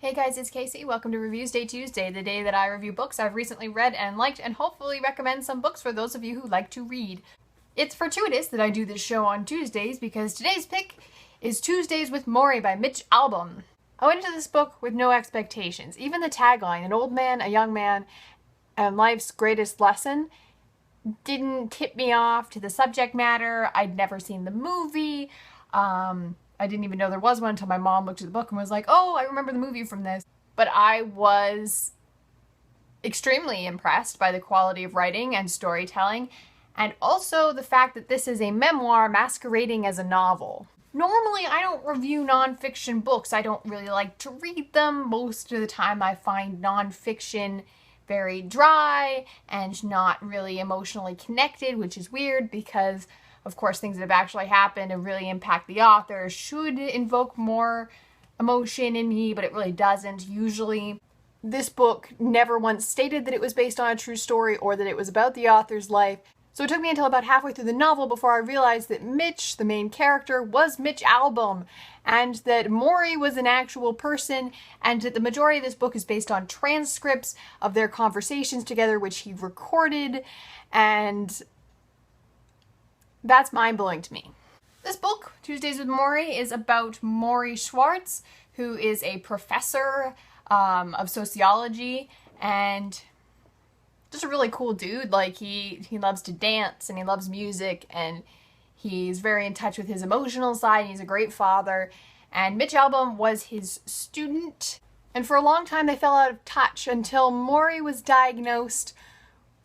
Hey guys, it's Casey. Welcome to Reviewsday Tuesday, the day that I review books I've recently read and liked, and hopefully recommend some books for those of you who like to read. It's fortuitous that I do this show on Tuesdays because today's pick is Tuesdays with Morrie by Mitch Albom. I went into this book with no expectations. Even the tagline, an old man, a young man, and life's greatest lesson, didn't tip me off to the subject matter. I'd never seen the movie. I didn't even know there was one until my mom looked at the book and was like, oh, I remember the movie from this. But I was extremely impressed by the quality of writing and storytelling, and also the fact that this is a memoir masquerading as a novel. Normally, I don't review nonfiction books. I don't really like to read them. Most of the time, I find nonfiction very dry and not really emotionally connected, which is weird because of course, things that have actually happened and really impact the author should invoke more emotion in me, but it really doesn't usually. This book never once stated that it was based on a true story or that it was about the author's life. So it took me until about halfway through the novel before I realized that Mitch, the main character, was Mitch Albom, and that Morrie was an actual person, and that the majority of this book is based on transcripts of their conversations together, which he recorded, and that's mind-blowing to me. This book, Tuesdays with Morrie, is about Morrie Schwartz, who is a professor of sociology and just a really cool dude. Like, he loves to dance and he loves music and he's very in touch with his emotional side and he's a great father. And Mitch Albom was his student, and for a long time they fell out of touch until Morrie was diagnosed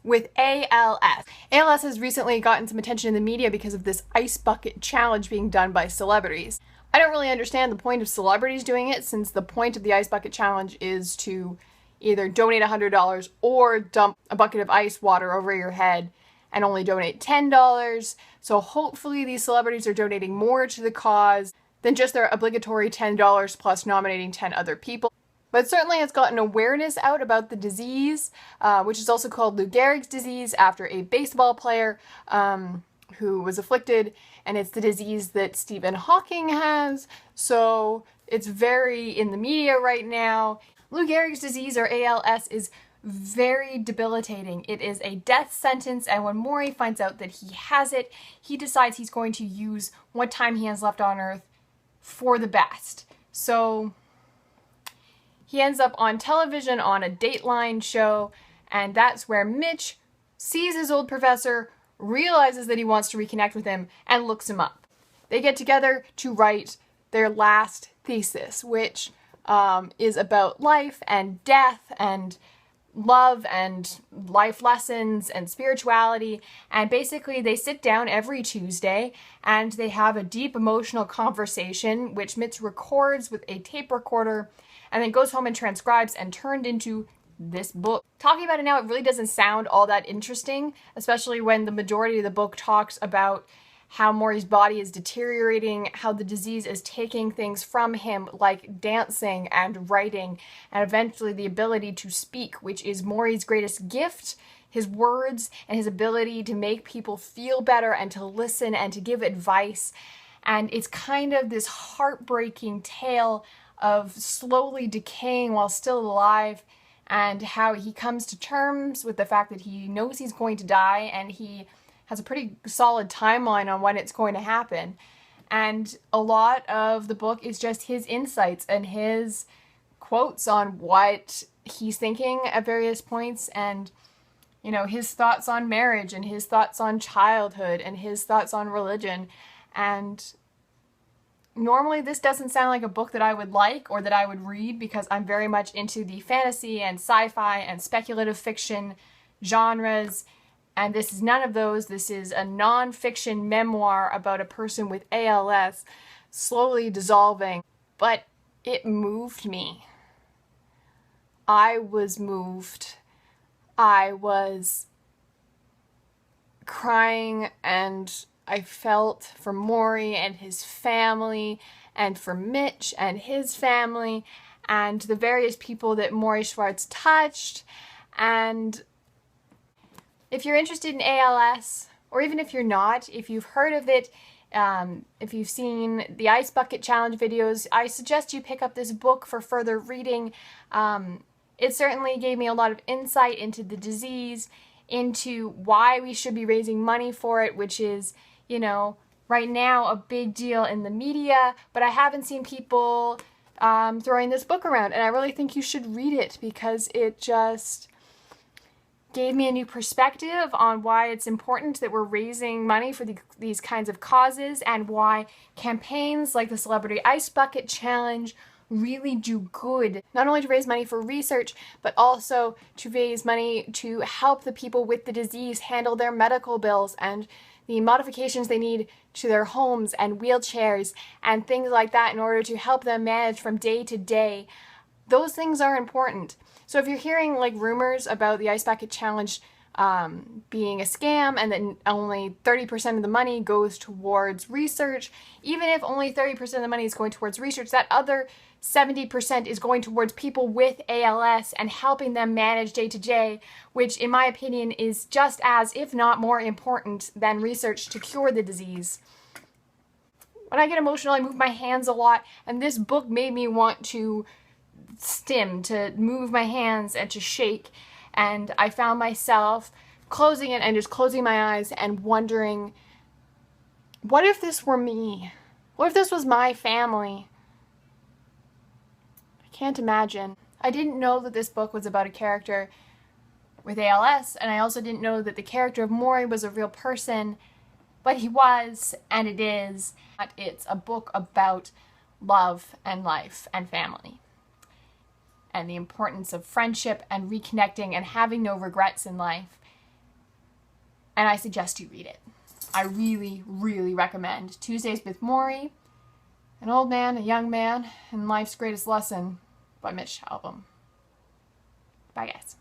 with ALS. ALS has recently gotten some attention in the media because of this ice bucket challenge being done by celebrities. I don't really understand the point of celebrities doing it, since the point of the ice bucket challenge is to either donate $100 or dump a bucket of ice water over your head and only donate $10. So hopefully these celebrities are donating more to the cause than just their obligatory $10 plus nominating 10 other people. But certainly it's gotten awareness out about the disease, which is also called Lou Gehrig's disease, after a baseball player who was afflicted, and it's the disease that Stephen Hawking has, so it's very in the media right now. Lou Gehrig's disease, or ALS, is very debilitating. It is a death sentence, and when Morrie finds out that he has it, he decides he's going to use what time he has left on Earth for the best. So he ends up on television on a Dateline show, and that's where Mitch sees his old professor, realizes that he wants to reconnect with him, and looks him up. They get together to write their last thesis, which is about life and death and love and life lessons and spirituality, and basically they sit down every Tuesday and they have a deep emotional conversation, which Mitch records with a tape recorder and then goes home and transcribes and turned into this book. Talking about it now, it really doesn't sound all that interesting, especially when the majority of the book talks about how Morrie's body is deteriorating, how the disease is taking things from him, like dancing and writing, and eventually the ability to speak, which is Morrie's greatest gift, his words and his ability to make people feel better and to listen and to give advice. And it's kind of this heartbreaking tale of slowly decaying while still alive, and how he comes to terms with the fact that he knows he's going to die, and he has a pretty solid timeline on when it's going to happen. And a lot of the book is just his insights and his quotes on what he's thinking at various points, and you know, his thoughts on marriage and his thoughts on childhood and his thoughts on religion. And normally this doesn't sound like a book that I would like or that I would read, because I'm very much into the fantasy and sci-fi and speculative fiction genres, and this is none of those. This is a non-fiction memoir about a person with ALS slowly dissolving, but it moved me. I was moved. I was crying, and I felt for Morrie and his family, and for Mitch and his family, and the various people that Morrie Schwartz touched. And if you're interested in ALS, or even if you're not, if you've heard of it If you've seen the Ice Bucket Challenge videos, I suggest you pick up this book for further reading. It certainly gave me a lot of insight into the disease, into why we should be raising money for it, which is, you know, right now a big deal in the media, but I haven't seen people throwing this book around, and I really think you should read it because it just gave me a new perspective on why it's important that we're raising money for these kinds of causes, and why campaigns like the Celebrity Ice Bucket Challenge really do good, not only to raise money for research, but also to raise money to help the people with the disease handle their medical bills and the modifications they need to their homes and wheelchairs and things like that in order to help them manage from day to day. Those things are important. So if you're hearing like rumors about the Ice Bucket Challenge being a scam and that only 30% of the money goes towards research, even if only 30% of the money is going towards research, that other 70% is going towards people with ALS and helping them manage day to day, which in my opinion is just as, if not more important than research to cure the disease. When I get emotional, I move my hands a lot, and this book made me want to stim, to move my hands and to shake, and I found myself closing it and just closing my eyes and wondering, what if this were me? What if this was my family? I can't imagine. I didn't know that this book was about a character with ALS, and I also didn't know that the character of Morrie was a real person, but he was, and it is. It's a book about love and life and family, and the importance of friendship and reconnecting and having no regrets in life. And I suggest you read it. I really, really recommend Tuesdays with Morrie, An Old Man, a Young Man, and Life's Greatest Lesson by Mitch Albom. Bye, guys.